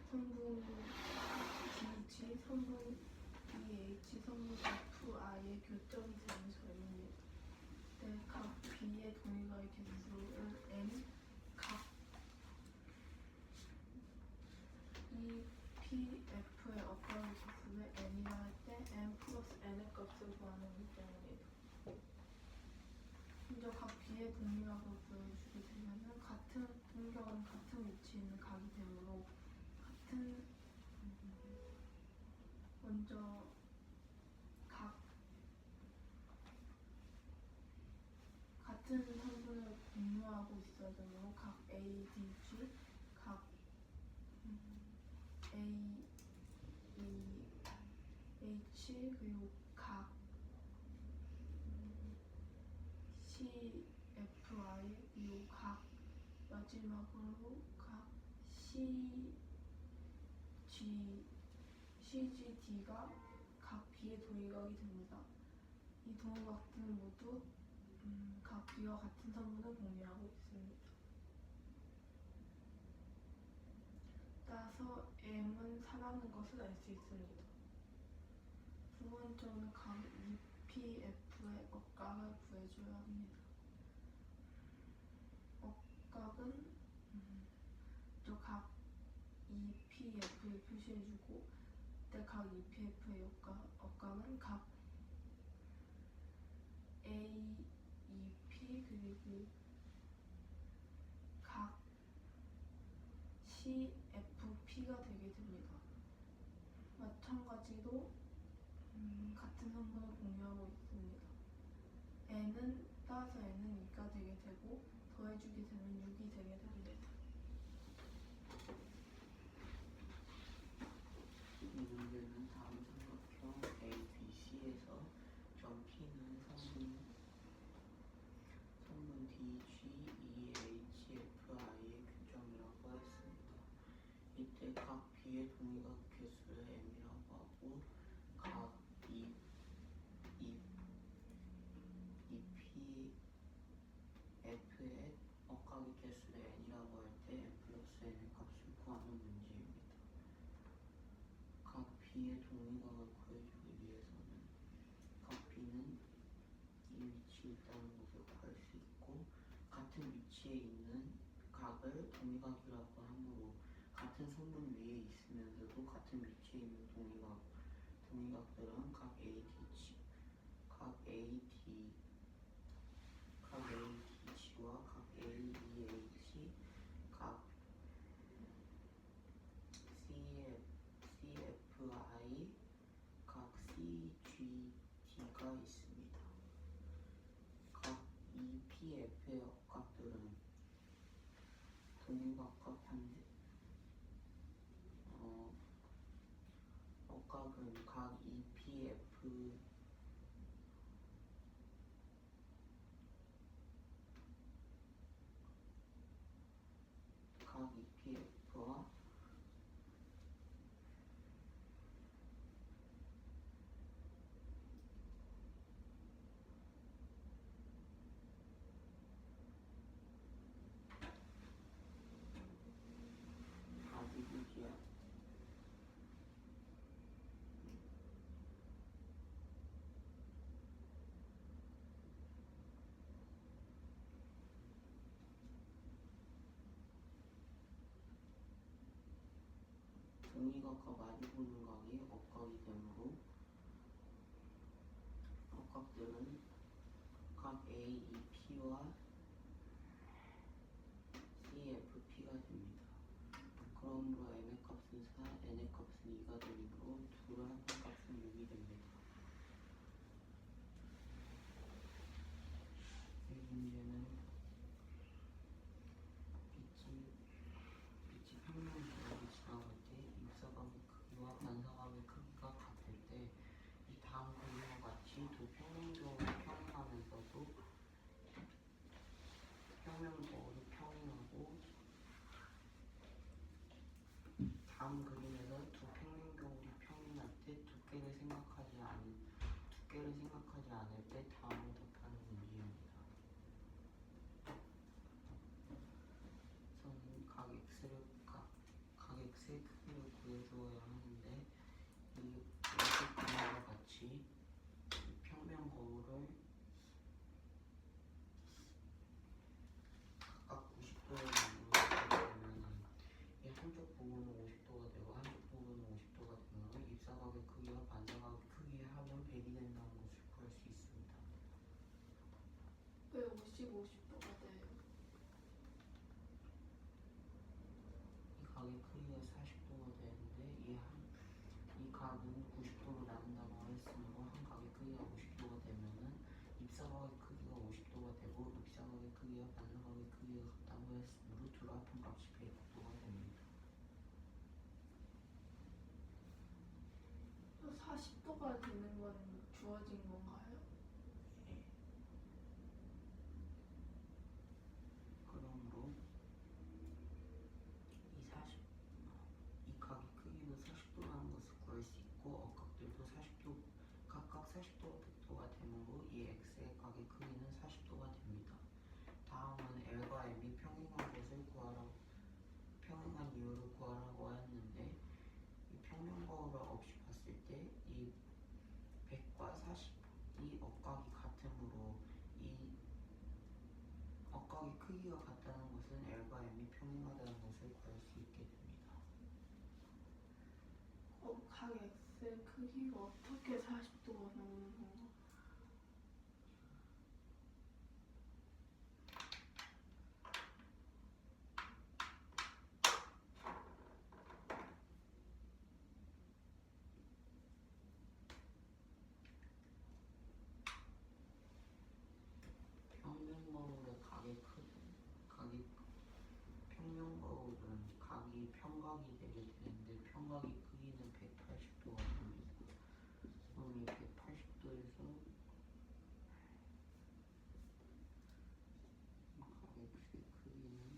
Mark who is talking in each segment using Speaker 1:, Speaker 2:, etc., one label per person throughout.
Speaker 1: 성분 DG, 성분 DH, 성분 FI의 교점이 되는 점입니다. 네, 각 B의 동일각의 개수를 N, 각 EPF의 억각의 개수를 N이라 할 때 N 플러스 N의 값을 구하는 문제입니다. 먼저 각 B의 동일각을 보여주게 되면은 같은 동일각은 같은 위치에 있는 각이 되므로 먼저 같은 성분을 공유하고 있어야 되므로 각 ADG, 각 AH 그리고 각 CFI 그리고 각 마지막으로 각 CGD가 각 B의 동일각이 됩니다. 이 동일각들은 모두 각 B와 같은 성분을 공유하고 있습니다. 따라서 M은 4라는 것을 알 수 있습니다. 두 번째로는 각 EPF의 억각을 구해줘야 합니다. 억각은 각 EPF를 표시해주고 그때 각 EPF의 억각은 각 AEP 그리고 각 CFP가 되게 됩니다. 마찬가지로 같은 성분을 공유하고 있습니다. 따라서 N은 2가 되게 되고 더해주게 되면 6이 되게 됩니다.
Speaker 2: 이 문제는 다음 삼각형 ABC에서 점 P는 성분 DG, EH, FI의 교점이라고 했습니다. 이때 각 B의 동일각 개수를 M이라고 하고 각 EPF의 억각의 개수를 N이라고 할 때 N 플러스 N의 값을 구하는 문제입니다. 각 B의 동일각을 구해주기 위해서는 각 B는 이 위치에 있다는 것을 구할 수 있고 같은 위치에 있는 각을 동일각이라고 하므로 같은 성분 위에 있으면서도 같은 위치에 있는 동일각들은 각 ADG와 각 AEH, 각 CFI, 각 CGD가 있습니다. 각 EPF의 억각들은 동일각과 억각은 각 EPF와 동일각과 마주보는 각이 억각이 되므로 억각들은 각 AEP와 CFP가 됩니다. 그러므로 M의 값은 4, N의 값은 2가 되므로 둘을 합한 값은 6이 됩니다. 이 문제는 빛이 평면도를 지나갈 때 입사각의 크기와 반사각의 크기가 같을 때 이 다음 그림과 같이 두 평면도를 평행하면서도 평면도를 평행하고 다음 그림에서 두 평면도를 평행할 때 두께를 생각하지 않을 때 다음을 답하는 문제입니다. 저는 각 X의 크기를 한쪽 부분은 50도가 되고 한쪽 부분은 50도가 되면 입사각의 크기와 반사각의 크기의 합은 100이 된다는 것을 구할 수 있습니다.
Speaker 1: 왜 50도가 돼요?
Speaker 2: 이 각의 크기가 40도가 되는데 이 각은 90도로 나눈다고 했으므로 한 각의 크기가 50도가 되면은 입사각의 크기가 50도가 되고 입사각의 크기와 반사각의 크기가 같다고 했으므로 둘 합한 값이 100도가 됩니다.
Speaker 1: 40도가 되는 건 주어진 건가요?
Speaker 2: 예. 그러므로 이 각의 크기는 40도라는 것을 구할 수 있고 억각들도 40도 각각 40도와 100도가 되므로 이 x의 각의 크기는 40도가 됩니다. 다음은 L과 M이 평행한 것을 구하라고 평행한 이유를 구하라고 했는데 이 평면거울을 없이 봤을 때 이 100과 40이 억각이 같으므로 이 억각의 크기가 같다는 것은 L과 M이 평행하다는 것을 구할 수 있게 됩니다.
Speaker 1: 각 x의 크기가 어떻게 40도가 나오는 건가?
Speaker 2: 평면거울의 평면거울은 각이 평각이 되게 되는데 평각의 크기는 180도가 됩니다. 그럼 이 180도에서 각의 크기는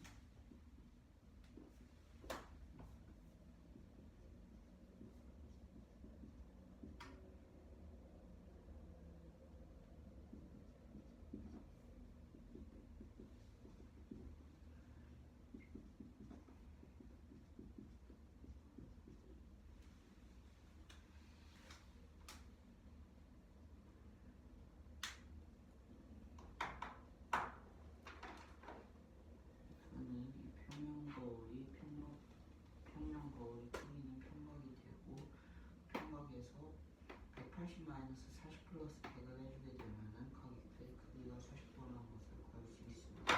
Speaker 2: 이 평면거울의 크기는 평각이 되고 평각에서 180-40 플러스 100을 해주게 되면은 각 x의 크기가 40도라는 것을 구할 수 있습니다.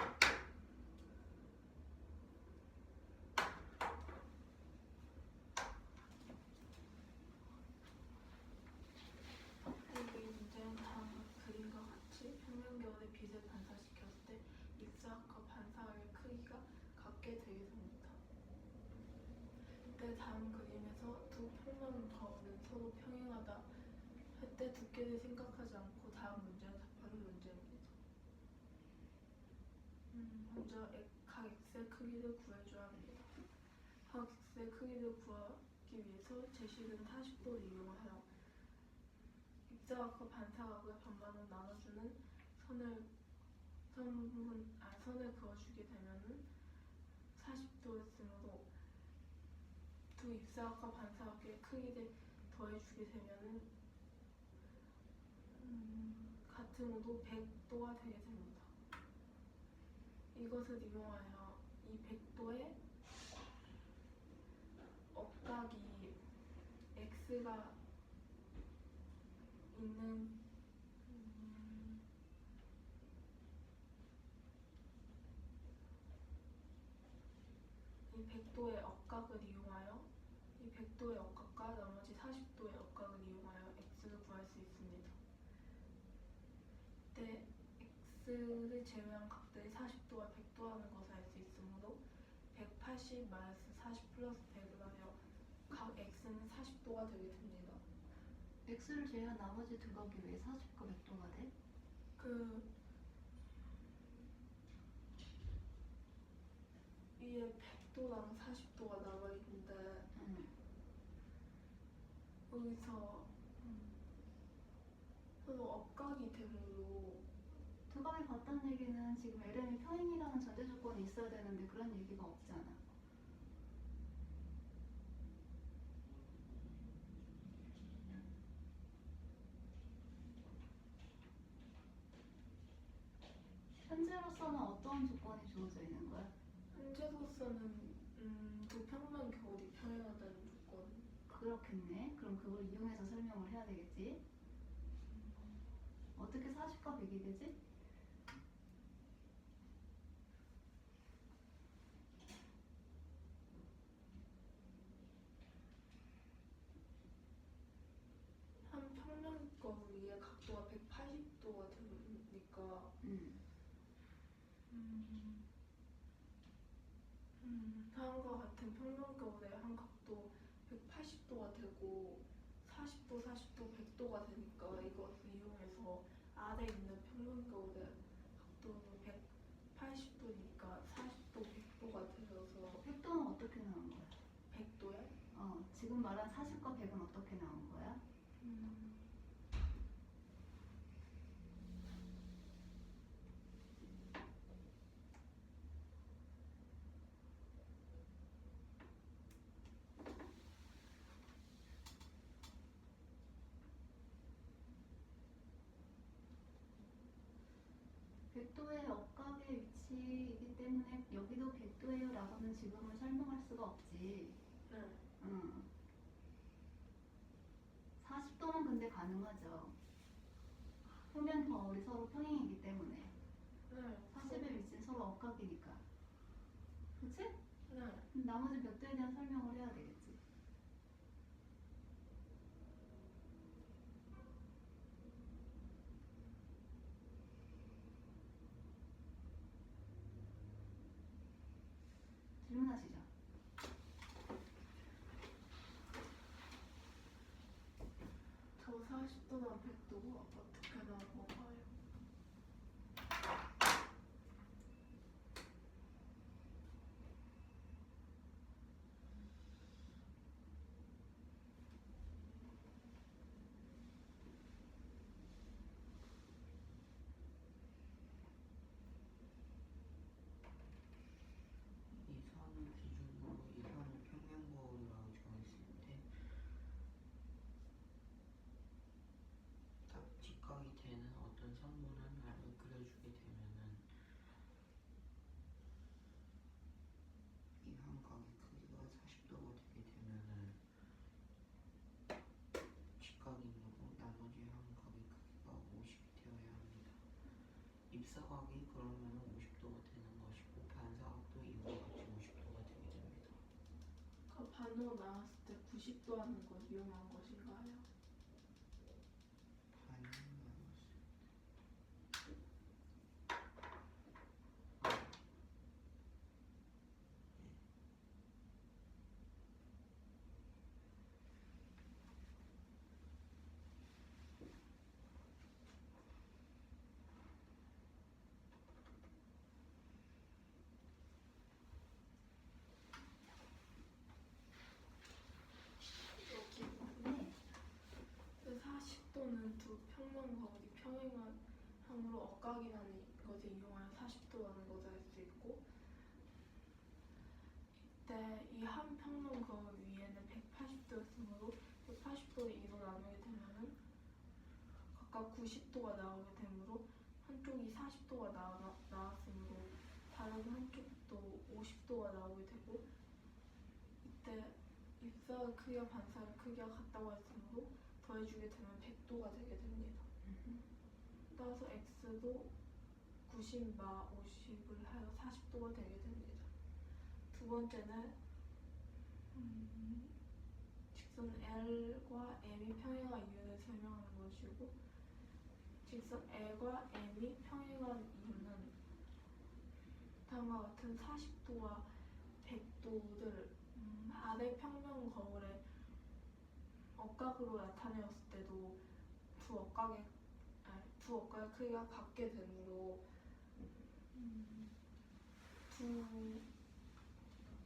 Speaker 1: 이 문제는 다음과 그림과 같이 평면거울의 빛을 반사시켰을 때 입사각과 반사각의 크기가 같게 되게 됩니다. 이때 다음 그림에서 두 평면거울은 서로 평행하다 할 때 두께를 생각하지 않고 다음 문제를 답하는 문제입니다. 먼저 각 x의 크기를 구해줘야 합니다. 각 x의 크기를 구하기 위해서 제식은 40도를 이용하여 입사각과 반사각을 반반으로 나눠주는 선을 그어주게 되면은 40도였으므로 두 입사각과 반사각의 크기를 더해주게 되면은 같음으로 100도가 되게 됩니다. 이것을 이용하여 이 100도의 억각이 x가 있는 이 100도의 억각을 이용하여 이 100도의 억각과 나머지 40도의 억각을 이용하여 x를 구할 수 있습니다. 이때 x를 제외한 각들이 40도와 100도라는 것을 알 수 있으므로 180-40 플러스 100을 하여 각 x는 40도가 되게 됩니다.
Speaker 3: x를 제외한 나머지 두 각이 왜 40과 100도가 돼?
Speaker 1: 위에 100도랑 40도가 남아있는데 여기서 서로 억각이 되므로
Speaker 3: 두 각이 같다는 얘기는 지금 LM이 평행이라는 전제 조건이 있어야 되는데 그런 얘기가 없잖아. 현재로서는 어떤 조건이 주어져 있는 거야?
Speaker 1: 현재로서는 두 평면결이 평행하다는 조건.
Speaker 3: 그렇겠네. 그럼 그걸 이용해서 설명을 해야 되겠지. 어떻게 40과 100이 되지?
Speaker 1: 한 평면거 위에 각도가 180도가 되니까 다음과 같은 평면거울의 한 각도 180도가 되고 40도, 40도, 100도가 되니까 이것을 이용해서 아래 있는 평면거울의 각도는 180도니까 40도, 100도가 되어서
Speaker 3: 100도는 어떻게 나온 거야?
Speaker 1: 100도야?
Speaker 3: 지금 말한 40과 100은 어떻게 나온 거야? 백도의 억각의 위치이기 때문에 여기도 100도예요 라고는 지금은 설명할 수가 없지.
Speaker 1: 네.
Speaker 3: 40도는 근데 가능하죠. 표면 거울이 서로 평행이기 때문에.
Speaker 1: 네.
Speaker 3: 40의 위치는 서로 억각이니까. 그치?
Speaker 1: 네.
Speaker 3: 나머지 벽도에 대한 설명을 해야 되겠지. 질문하시죠.
Speaker 1: 저 40도랑 100도가 어떻게 나온 건가요?
Speaker 2: 이 선을 기준으로 이 선을 평면거울이라고 정했을 때 딱 직각이 되는 어떤 선문을 그려주게 되면은 이 한 각의 크기가 40도가 되게 되면은 직각이므로 나머지 한 각의 크기가 50이 되어야 합니다. 입사각이 그러면 50도가 되는 것이고 반사각도 이와 같이 50도가 되게 됩니다.
Speaker 1: 그 반으로 나왔을 때 90도 하는 걸 이용한 것인가요?
Speaker 2: 반이 나눴을
Speaker 1: 여기
Speaker 3: 네.
Speaker 1: 그 40도는 두 평면거울이 평행한 함으로 억각이라는 것을 이용하여 40도라는 것을 알 수 있고 이때 이 한 평면거울 위에는 180도였으므로 180도를 2로 나누게 되면은 각각 90도가 나오게 되므로 한쪽이 40도가 나왔으므로 다른 한쪽도 50도가 나오게 되고 이때 입사의 크기와 반사의 크기가 같다고 했으므로 더해주게 되면 100도가 되게 됩니다. 따라서 x도 90 마 50을 하여 40도가 되게 됩니다. 두 번째는 직선 L과 M이 평행한 이유를 설명하는 것이고 직선 L과 M이 평행한 이유는 다음과 같은 40도와 100도를 아래 평면 거울의 억각으로 나타내었을 때도 두 억각의 크기가 같게 되므로 두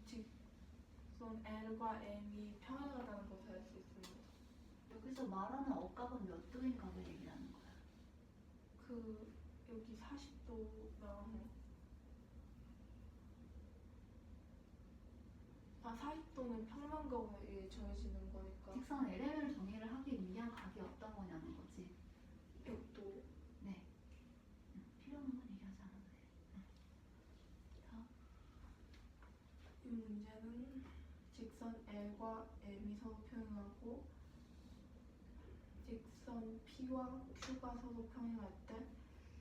Speaker 1: 직선 L과 M이 평행하다는 것을 알 수 있습니다.
Speaker 3: 여기서 말하는 억각은 몇 도인 각을 얘기하는 거야?
Speaker 1: 여기 40도랑 40도는 평면 거울에 정해지는 거니까
Speaker 3: 직선 LM을 정의를 하기 위한 각이 어떤 거냐는 거지.
Speaker 1: 100도.
Speaker 3: 네. 필요 없는 건 얘기하지 않아도 돼. 다음.
Speaker 1: 이 문제는 직선 L과 M이 서로 평행하고 직선 P와 Q가 서로 평행할 때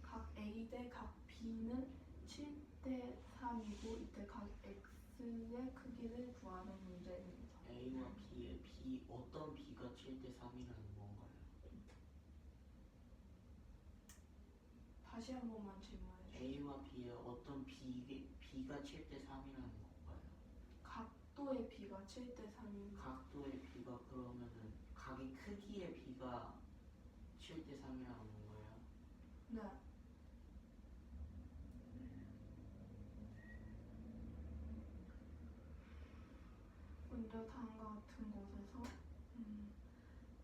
Speaker 1: 각 A 대 각 B는 7대 3이고 이때 각 X의 크기를 구하는 문제입니다.
Speaker 2: A와 B의 어떤 B가 7대 3이라는 건가요?
Speaker 1: 다시 한 번만 질문해 주세요.
Speaker 2: A와 B의 어떤 B가 7대 3이라는 건가요?
Speaker 1: 각도의 B가 7대 3입니다.
Speaker 2: 각도의 B가 그러면은 각의 크기의 B가 7대 3이라는 건가요?
Speaker 1: 네. 먼저 다음과 같은 곳에서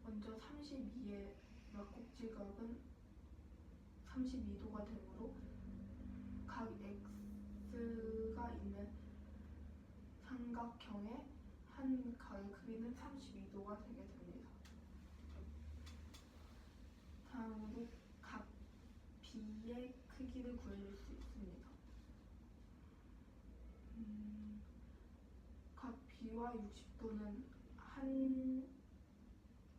Speaker 1: 먼저 32의 막곡지각은 32도가 되므로 각 X가 있는 삼각형의 한 각의 크기는 32도가 되게 됩니다. 다음으로 각 B의 크기를 구해줄 수 있습니다. 각 B와 60도는 한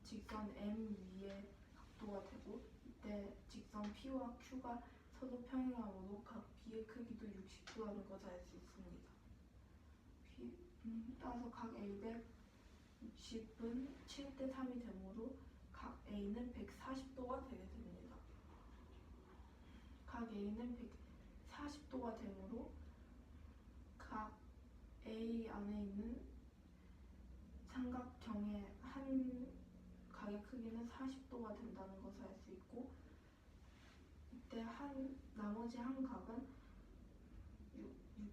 Speaker 1: 직선 M 위의 각도가 되고 이때 직선 P와 Q가 서로 평행하므로 각 B의 크기도 60도라는 것을 알 수 있습니다. 따라서 각 A 대 60은 7대 3이 되므로 각 A는 140도가 되게 됩니다. 각 A는 140도가 되므로 각 A 안에 있는 삼각형의 한 각의 크기는 40도가 된다는 것을 알 수 있고 이때 나머지 한 각은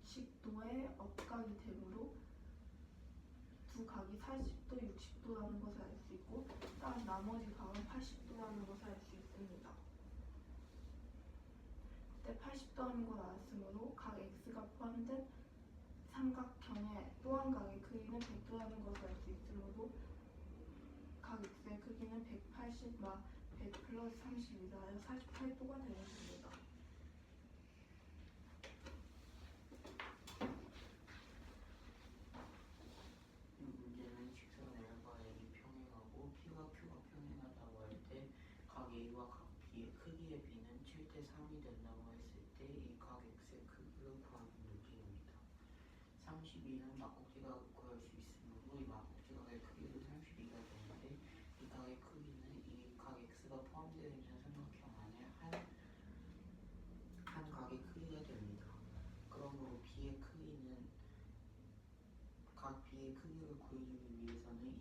Speaker 1: 60도의 업각이 되므로 두 각이 40도, 60도라는 것을 알 수 있고 따라서 나머지 각은 80도라는 것을 알 수 있습니다. 이때 80도라는 걸 알았으므로 각 X가 포함된 삼각형의 또 한 각의 크기는 100도라는 것을 알 수 있으므로 각 X의 크기는 180마 100 플러스 32라 48도가 되게 됩니다.
Speaker 2: 이 문제는 직선 L과 M이 평행하고 P와 Q가 평행하다고 할 때 각 A와 각 B의 크기의 B는 7대 3이 된다고 했을 때 이 각 X의 크기를 구하는 문제입니다. 32는 막곡지각을 구할 수 있으므로 이 막곡지각의 크기도 32가 되는데 이 각의 크기는 이 각 X가 포함되어 있는 삼각형 안에 한 각의 크기가 됩니다. 그러므로 B의 크기는 각 B의 크기를 구해주기 위해서는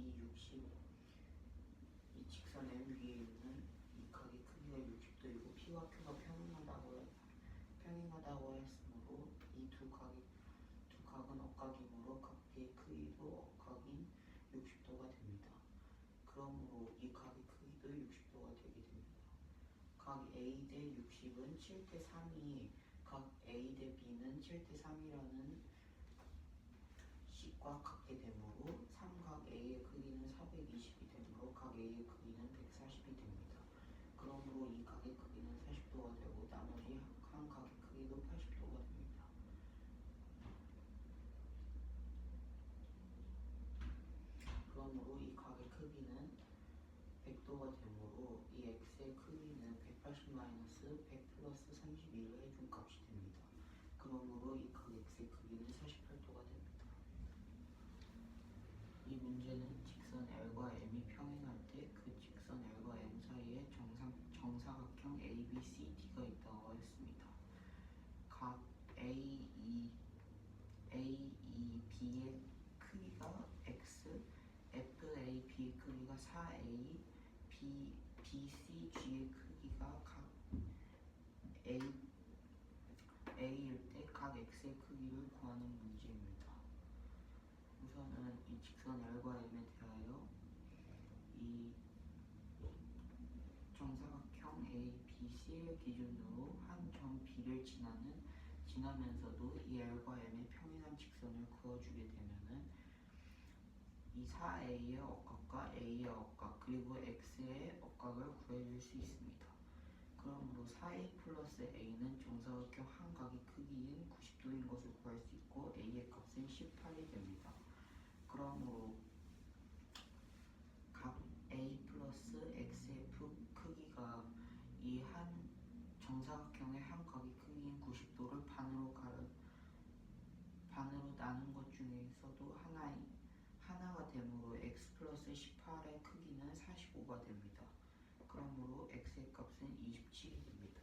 Speaker 2: 이 직선 M 위에 있는 이 각의 크기가 60도이고 P와 Q가 평행하다고 했으므로 이 두 각은 억각이므로 각 B의 크기도 억각인 60도가 됩니다. 그러므로 이 각의 크기도 60도가 되게 됩니다. 각 A 대 60은 7대 3이 각 A 대 B는 7대 3이라는 식과 같게 되므로 삼각 A의 크기는 420이 되므로 각 A의 크기는 140이 됩니다. 그러므로 이 각의 크기는 40도가 되고 나머지 한 각의 크기도 80도가 됩니다. 그러므로 이 각의 크기는 100도가 되므로 이 X의 크기는 180 마이너스 100 플러스 31의 해준값이 됩니다. 그러므로 이 각 X의 크기는 48도가 됩니다. 이 문제는 직선 L과 M이 평행할 때 그 직선 L과 M 사이에 정사각형 ABCD가 있다고 했습니다. 각 AEB의 크기가 X, FAB의 크기가 4A, BCG의 크기가 각 A일 때 각 X의 크기를 구하는 문제입니다. 우선은 이 직선 L과 M에 대하여 이 정사각형 ABC를 기준으로 한 점 B를 지나면서도 이 L과 M의 평행한 직선을 그어주게 되면은 이 4A의 억각과 A의 억각 그리고 X의 억각을 구해줄 수 있습니다. 그러므로 4A 플러스 A는 정사각형 한 각의 크기인 90도인 것을 구할 수 있고 A의 값은 18이 됩니다. 그러므로 각 A 플러스 XF 크기가 이 한 정사각형의 한 각의 크기인 90도를 반으로 나눈 것 중에서도 하나가 되므로 x 플러스 18의 크기는 45가 됩니다. 그러므로 x의 값은 27이 됩니다.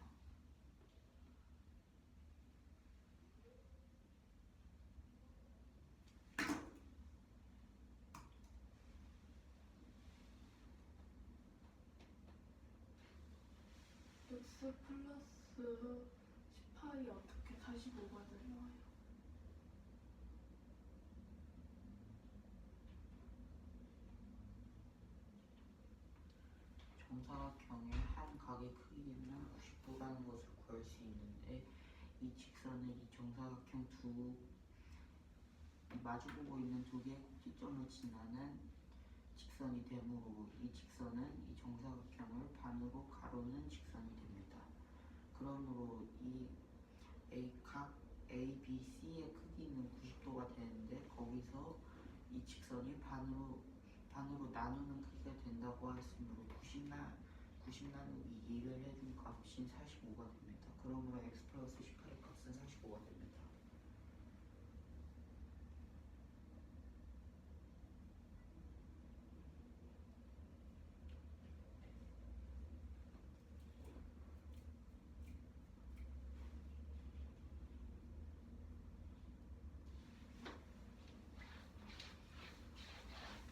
Speaker 1: x 플러스 18이 어떻게 45가 되나요?
Speaker 2: 정사각형의 한 각의 크기는 90도라는 것을 구할 수 있는데 이 직선은 이 정사각형 마주보고 있는 두 개의 꼭지점을 지나는 직선이 되므로 이 직선은 이 정사각형을 반으로 가로는 직선이 됩니다. 그러므로 이 각 A, B, C의 크기는 90도가 되는데 거기서 이 직선이 반으로 나누는 크기가 된다고 했으므로 90 나누기 2를 해준 값인 45가 됩니다. 그러므로 x 플러스 18의 값은 45가 됩니다.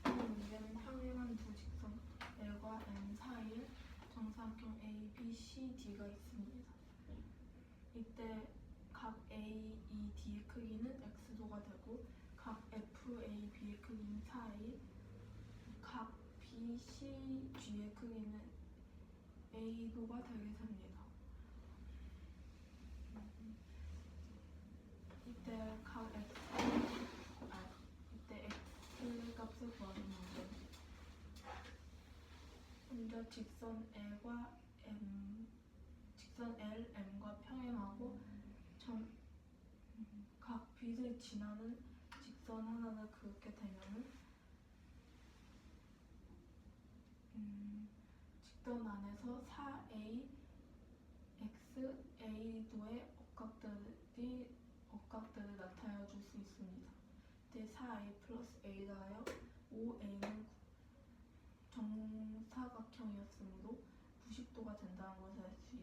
Speaker 1: 이 문제는 평행한 두 직선 L과 M 사이에 정사각형 A, B, C, D가 있습니다. 이때 각 A, E, D의 크기는 x도가 되고 각 F, A, B의 크기는 4A, 각 B, C, G의 크기는 A도가 되게 됩니다. 이때 X 값을 구하는 문제입니다. 먼저 직선 L, M과 평행하고 각 B를 지나는 직선 하나를 그렇게 되면은 직선 안에서 4A, X, A도의 억각들을 나타내 줄 수 있습니다. 이때 4A 플러스 A가 하여 5A는 정사각형이었으므로 90도가 된다는 것을 알 수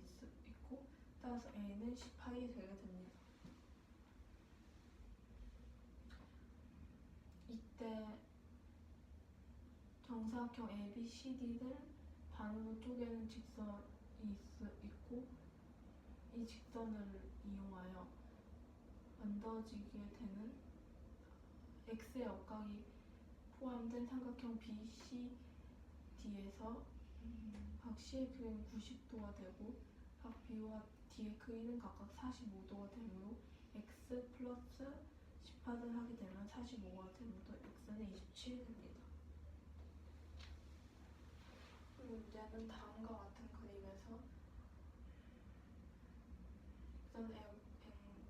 Speaker 1: 있고 따라서 A는 18이 되게 됩니다. 이때 정사각형 ABCD를 반으로 쪼개는 직선이 있고 이 직선을 이용하여 만들어지게 되는 X의 억각이 포함된 삼각형 BCD에서 각 C의 크기는 90도가 되고 각 B와 D의 크기는 각각 45도가 되므로 X 플러스 18을 하게 되면 45가 되므로 X는 27이 됩니다. 이 문제는 다음과 같은 그림에서 직선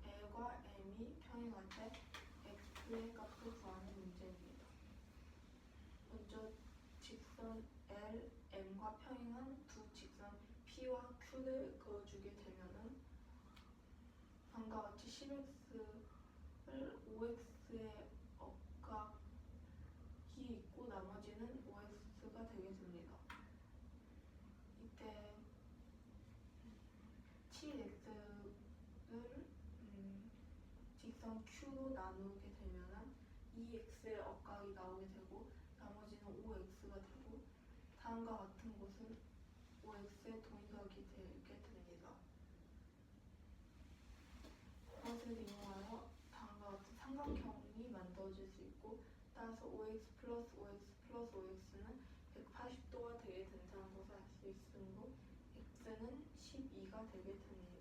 Speaker 1: L과 M이 평행할 때 X의 값을 구하는 문제입니다. 먼저 직선 L, M과 평행한 두 직선 P와 Q를 그어주게 되면은 다음과 같이 10X를 5X의 억각이 있고 나머지는 5X가 되게 됩니다. 이때 7X를 직선 Q로 나누게 되면은 2X의 억각이 나오게 되고 나머지는 5X가 되고 다음과 같은 곳은 5X의 동의각이 되게 됩니다. 이것을 이용하여 다음과 같은 삼각형이 만들어질 수 있고 따라서 5X 플러스 5X 플러스 5X는 180도가 되게 된다는 것을 알 수 있으므로 X는 12가 되게 됩니다.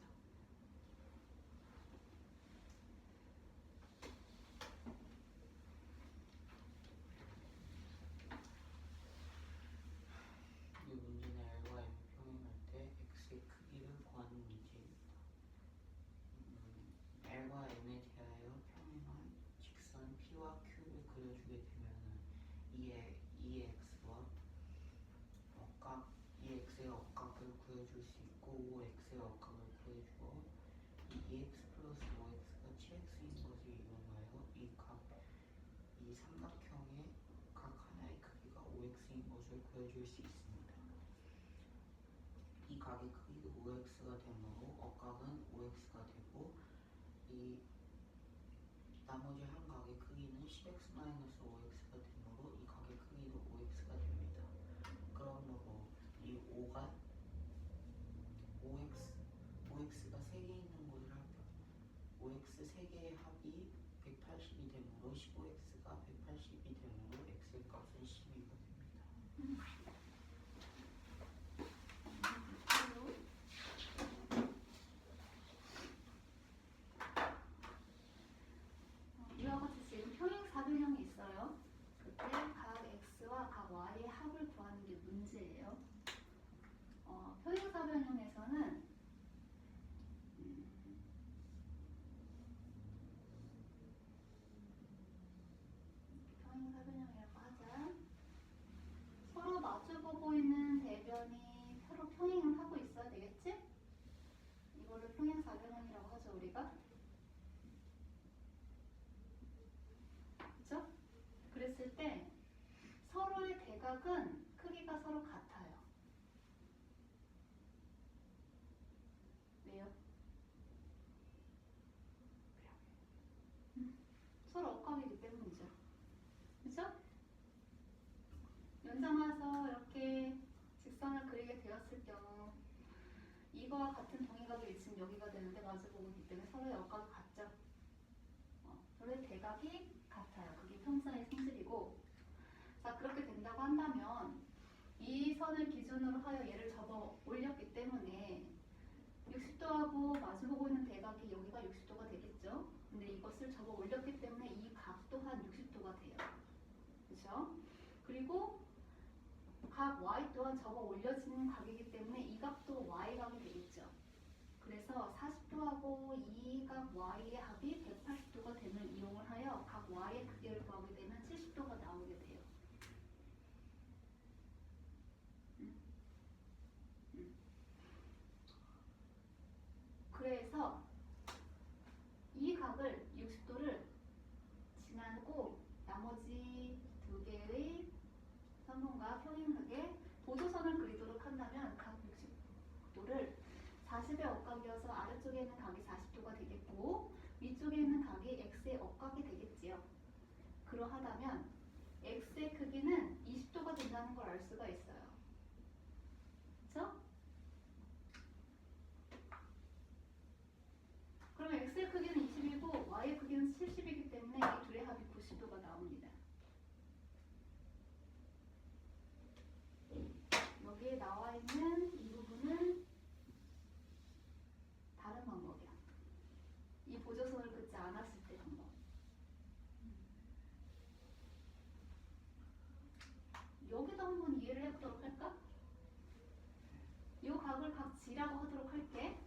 Speaker 2: 이 문제는 L과 M이 평행할 때 X의 크기를 구하는 문제입니다. L과 M에 대하여 평행한 직선 그려주게 되면은 이 x와 억각, 이 x의 억각을 구해줄 수 있고 5x의 억각을 구해주고 이 2x 플러스 5x가 7x인 것을 이용하여 이 삼각형의 각 하나의 크기가 5x인 것을 구해줄 수 있습니다. 이 각의 크기가 5x가 되므로 억각은 5x가 되고 이 나머지 한 각의 크기는 10x-5x가 되므로 이 각의 크기도 5x가 됩니다. 그러므로 이 5x가 3개 있는 곳을 5x 3개의 합이 180이 되므로 15x가 180이 되므로 x의 값은 12가 됩니다.
Speaker 3: 이와 같이 지금 평행사변형이 있어요. 그때 각 x와 각 y의 합을 구하는 게 문제예요. 평행사변형에서는 평행사변형이라고 하자. 서로 마주보고 있는 대변이 서로 평행을 하고 있어야 되겠지? 이거를 평행사변형이라고 하죠, 우리가. 그죠? 그랬을 때 서로의 대각은 크기가 서로 같아요. 왜요? 서로 억각이기 때문이죠. 그죠? 연장해서 이렇게 직선을 그리게 되었을 경우 이거와 같은 동의각의 위치는 여기가 되는데 마주보고 있기 때문에 서로의 억각이 같죠. 서로의 대각이 같아요. 그게 평사의 성질이고, 자 그렇게 된다고 한다면 이 선을 기준으로 하여 얘를 접어 올렸기 때문에 60도하고 마주보고 있는 대각이 여기가 60도가 되겠죠. 근데 이것을 접어 올렸기 때문에 이 각 또한 60도가 돼요. 그렇죠? 그리고 각 y 또한 접어 올려지는 각이기 때문에 이 각도 y각이 되겠죠. 그래서 40도하고 이 각 y의 합이 180도가 됨을 이용을 하여 각 y의 크기를 구하게 되면 70도가 나오게 돼요. 그래서 이 각을 60도를 지나고 나머지 두 개의 선분과 평행하게 보조선을 그리도록 한다면 각 60도를 40의 억각이어서 아래쪽에 있는 각이 40도가 되겠고 위쪽에 있는 각이 x의 억각이 되겠지요. 그러하다면 x의 크기는 20도가 된다는 걸 알 수가 있어요. 그렇죠? 그럼 x의 크기는 20이고 y의 크기는 70이기 때문에 이 둘의 합이 90도가 나옵니다. 여기에 나와 있는 이 부분은 다른 방법이야. 이 보조선을 긋지 않았을 때 방법. 여기도 한번 이해를 해보도록 할까? 이 각을 각 G라고 하도록 할게.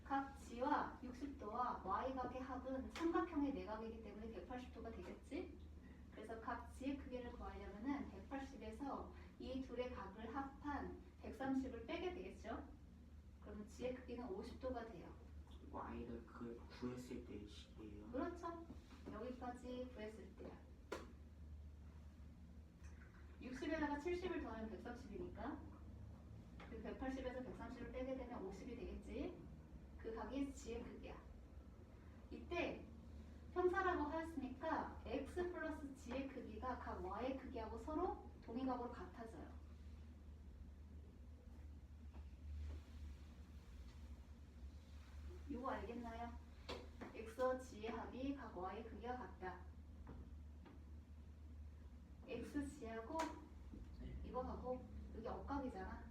Speaker 3: 각 G와 60도와 Y각의 합은 삼각형의 내각이기 때문에 180도가 되겠지? 그래서 각 G의 크기를 구하려면 180에서 이 둘의 각을 합한 130을 빼게 되겠죠? 그러면 G의 크기는 50도가 돼요.
Speaker 2: y를 구했을 때의 식이에요.
Speaker 3: 그렇죠? 여기까지 구했을 때야. 60에다가 70을 더하면 130이니까 그 180에서 130을 빼게 되면 50이 되겠지? 그 각이 G의 크기야. 이때 평사라고 하였으니까 x 플러스 G의 크기가 각 Y의 크기하고 서로 동의각으로 같아져요. 이거 알겠나요? x와 G의 합이 각 Y의 크기가 같다. x, G하고 이거 하고 여기 억각이잖아.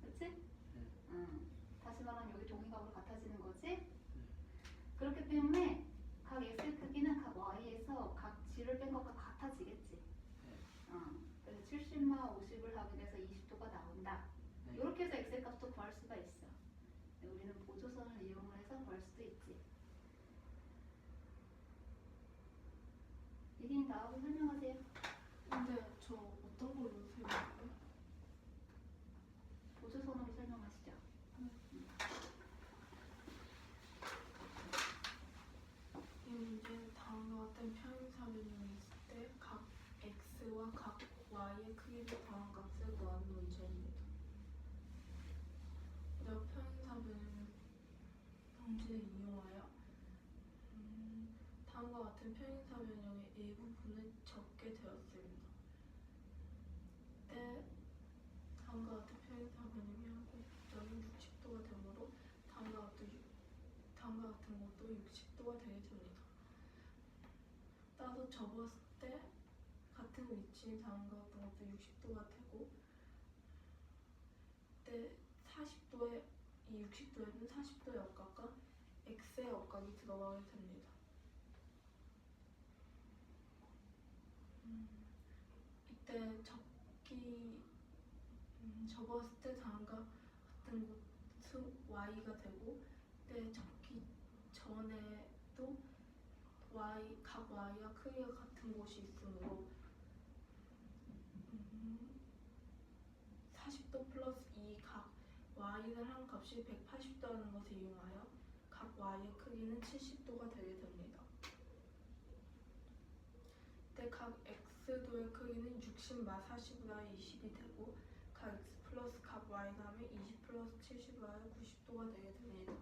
Speaker 3: 그치? 다시 말하면 여기 동의각으로 같아지는 거지? 그렇기 때문에 각 x의 크기는 각 y에서 각 g를 뺀 것과 같아지겠지. 그래서 70마 50을 하게 돼서 20도가 나온다. 이렇게 해서 x의 값도 구할 수가 있어. 우리는 보조선을 이용을 해서 구할 수도 있지. 미리님 나하고 설명하세요.
Speaker 1: 근데 저 어떤 걸로 설명해요?
Speaker 3: 보조선으로 설명하시죠.
Speaker 1: 이 문제는 다음과 같은 평행사 변형이 있을 때 각 x와 각 y의 크기를 더한 값을 구하는 문제입니다. 우리가 평행사 변형 방지를 이용하여 다음과 같은 평행사 변형의 일부분을 적게 되었습니다. 때 다음과 같은 평행사 변형이 한국적인 60도가 되므로 다음과 같은 것도 60도가 되게 됩니다. 따라서 접었을 때 같은 위치인 다음과 같은 것도 60도가 되고 때 40도에 이 60도에는 40도의 억각과 x의 억각이 들어가게 됩니다. 이때 접었을 때 다음과 같은 곳은 y가 되고 때 접기 전에도 각 y와 크기가 같은 곳이 있으므로 40도 플러스 2각 y를 한 값이 180도라는 것을 이용하여 각 y의 크기는 70도가 되게 됩니다. 이때 각 x도의 크기는 60 마 40의 20이 되고 각 x 플러스 각 y 다음에 20 플러스 70의 90도가 되게 됩니다.